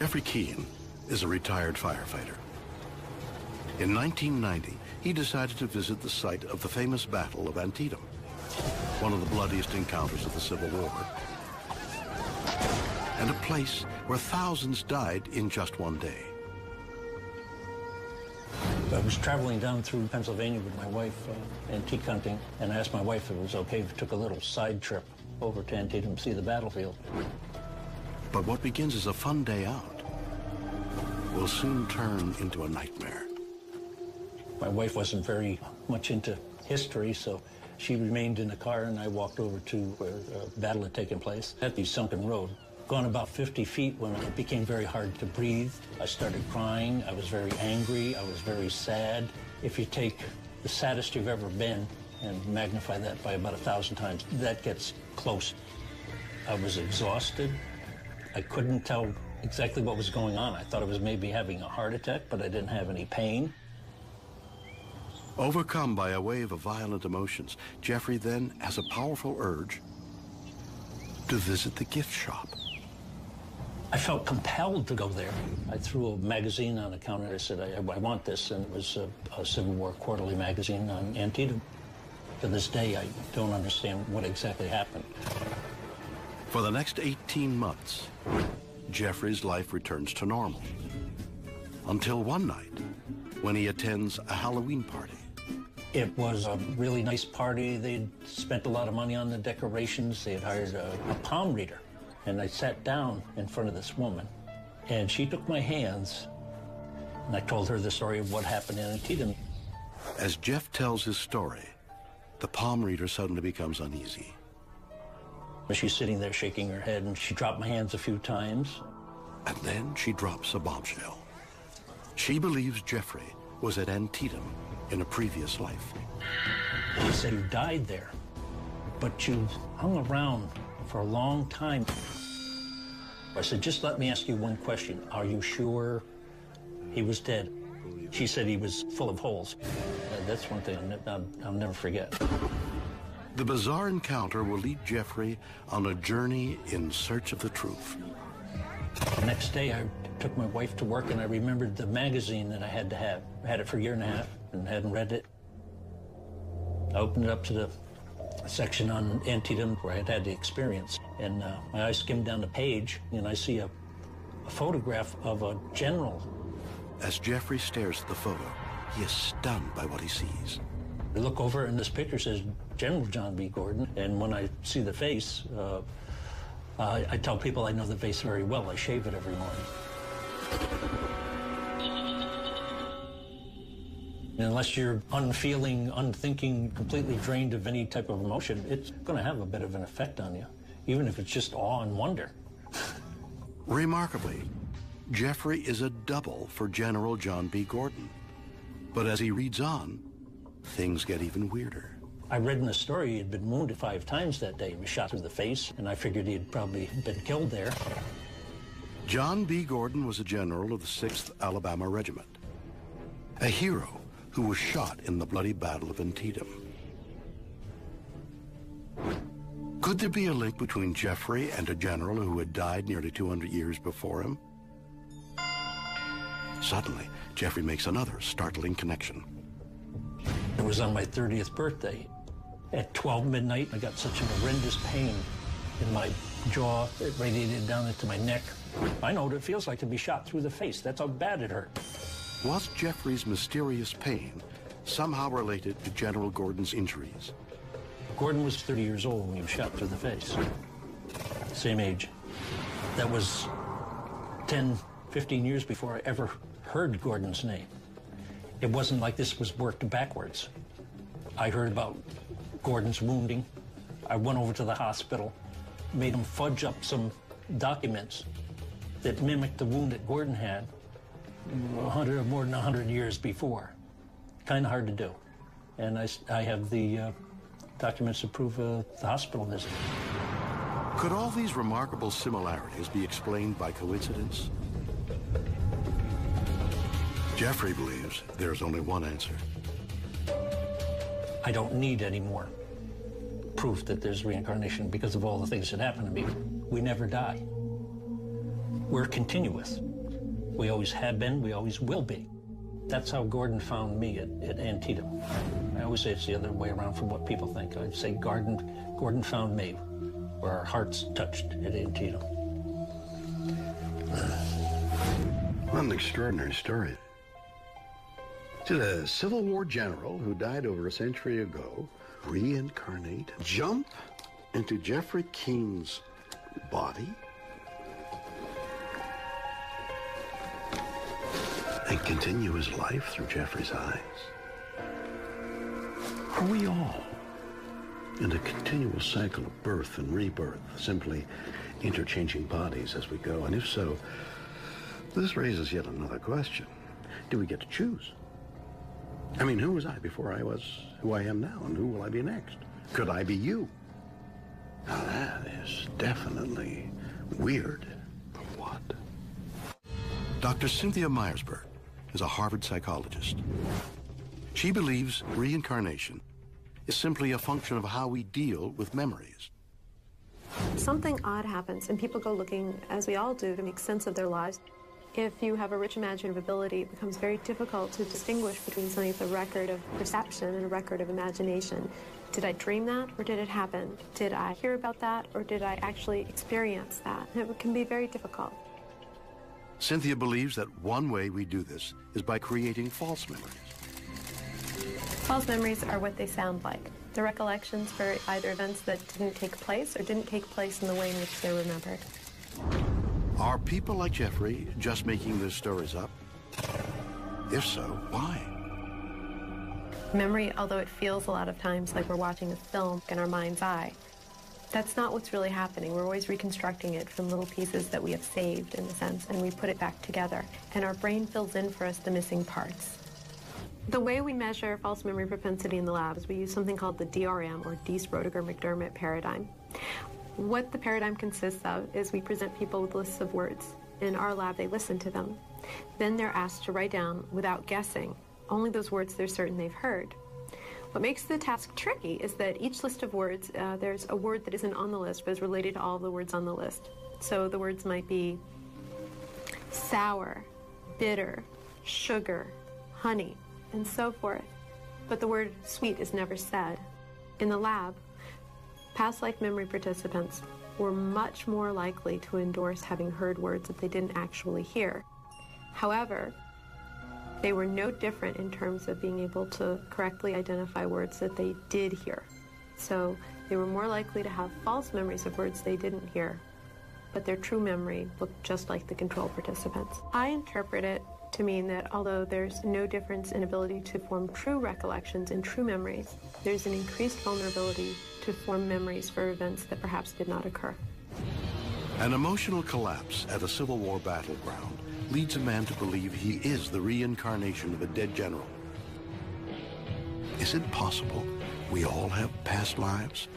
Jeffrey Keene is a retired firefighter. In 1990, he decided to visit the site of the famous Battle of Antietam, one of the bloodiest encounters of the Civil War, and a place where thousands died in just one day. I was traveling down through Pennsylvania with my wife, antique hunting, and I asked my wife if it was okay if we took a little side trip over to Antietam to see the battlefield. But what begins as a fun day out will soon turn into a nightmare. My wife wasn't very much into history, so she remained in the car, and I walked over to where the battle had taken place at the sunken road. Gone about 50 feet when it became very hard to breathe. I started crying. I was very angry. I was very sad. If you take the saddest you've ever been and magnify that by about 1,000 times, that gets close. I was exhausted. I couldn't tell exactly what was going on. I thought I was maybe having a heart attack, but I didn't have any pain. Overcome by a wave of violent emotions, Jeffrey then has a powerful urge to visit the gift shop. I felt compelled to go there. I threw a magazine on the counter. I said, I want this, and it was a Civil War quarterly magazine on Antietam. To this day, I don't understand what exactly happened. For the next 18 months, Jeffrey's life returns to normal. Until one night, when he attends a Halloween party. It was a really nice party. They'd spent a lot of money on the decorations. They had hired a palm reader. And I sat down in front of this woman, and she took my hands, and I told her the story of what happened in Antietam. As Jeff tells his story, the palm reader suddenly becomes uneasy. She's sitting there shaking her head, and she dropped my hands a few times. And then she drops a bombshell. She believes Jeffrey was at Antietam in a previous life. She said, you died there, but you hung around for a long time. I said, just let me ask you one question. Are you sure he was dead? She said he was full of holes. That's one thing I'll never forget. The bizarre encounter will lead Jeffrey on a journey in search of the truth. The next day, I took my wife to work, and I remembered the magazine that I had to have. I had it for a year and a half and hadn't read it. I opened it up to the section on Antietam where I had had the experience, and my eyes skimmed down the page, and I see a photograph of a general. As Jeffrey stares at the photo, he is stunned by what he sees. I look over, and this picture says General John B. Gordon, and when I see the face, I tell people I know the face very well. I shave it every morning. And unless you're unfeeling, unthinking, completely drained of any type of emotion, it's going to have a bit of an effect on you, even if it's just awe and wonder. Remarkably, Jeffrey is a double for General John B. Gordon. But as he reads on, things get even weirder. I read in the story he had been wounded 5 times that day. He was shot through the face, and I figured he had probably been killed there. John B. Gordon was a general of the 6th Alabama Regiment, a hero who was shot in the bloody Battle of Antietam. Could there be a link between Jeffrey and a general who had died nearly 200 years before him? Suddenly, Jeffrey makes another startling connection. It was on my 30th birthday. At 12 midnight, I got such a horrendous pain in my jaw. It radiated down into my neck. I know what it feels like to be shot through the face. That's how bad it hurt. Was Jeffrey's mysterious pain somehow related to General Gordon's injuries? Gordon was 30 years old when he was shot through the face. Same age. That was 10, 15 years before I ever heard Gordon's name. It wasn't like this was worked backwards. I heard about Gordon's wounding. I went over to the hospital, made him fudge up some documents that mimicked the wound that Gordon had more than 100 years before. Kind of hard to do. And I have the documents to prove the hospital visit. Could all these remarkable similarities be explained by coincidence? Jeffrey believes there's only one answer. I don't need any more proof that there's reincarnation because of all the things that happen to me. We never die. We're continuous. We always have been, we always will be. That's how Gordon found me at Antietam. I always say it's the other way around from what people think. I'd say Gordon found me, where our hearts touched at Antietam. What an extraordinary story. Did a Civil War general who died over a century ago reincarnate, jump into Jeffrey Keene's body, and continue his life through Jeffrey's eyes? Are we all in a continual cycle of birth and rebirth, simply interchanging bodies as we go? And if so, this raises yet another question. Do we get to choose? I mean, who was I before I was who I am now, and who will I be next? Could I be you? Now that is definitely weird. But what? Dr. Cynthia Myersberg is a Harvard psychologist. She believes reincarnation is simply a function of how we deal with memories. Something odd happens, and people go looking, as we all do, to make sense of their lives. If you have a rich imaginative ability, it becomes very difficult to distinguish between something that's a record of perception and a record of imagination. Did I dream that, or did it happen? Did I hear about that, or did I actually experience that? It can be very difficult. Cynthia believes that one way we do this is by creating false memories. False memories are what they sound like. They're recollections for either events that didn't take place or didn't take place in the way in which they're remembered. Are people like Jeffrey just making their stories up? If so, why? Memory, although it feels a lot of times like we're watching a film in our mind's eye, that's not what's really happening. We're always reconstructing it from little pieces that we have saved, in a sense, and we put it back together. And our brain fills in for us the missing parts. The way we measure false memory propensity in the lab is we use something called the DRM, or Dease-Roediger-McDermott paradigm. What the paradigm consists of is we present people with lists of words. In our lab, they listen to them. Then they're asked to write down, without guessing, only those words they're certain they've heard. What makes the task tricky is that each list of words, there's a word that isn't on the list, but is related to all of the words on the list. So the words might be sour, bitter, sugar, honey, and so forth. But the word sweet is never said. In the lab, past life memory participants were much more likely to endorse having heard words that they didn't actually hear. However, they were no different in terms of being able to correctly identify words that they did hear. So they were more likely to have false memories of words they didn't hear, but their true memory looked just like the control participants. I interpret it to mean that although there's no difference in ability to form true recollections and true memories, there's an increased vulnerability to form memories for events that perhaps did not occur. An emotional collapse at a Civil War battleground leads a man to believe he is the reincarnation of a dead general. Is it possible we all have past lives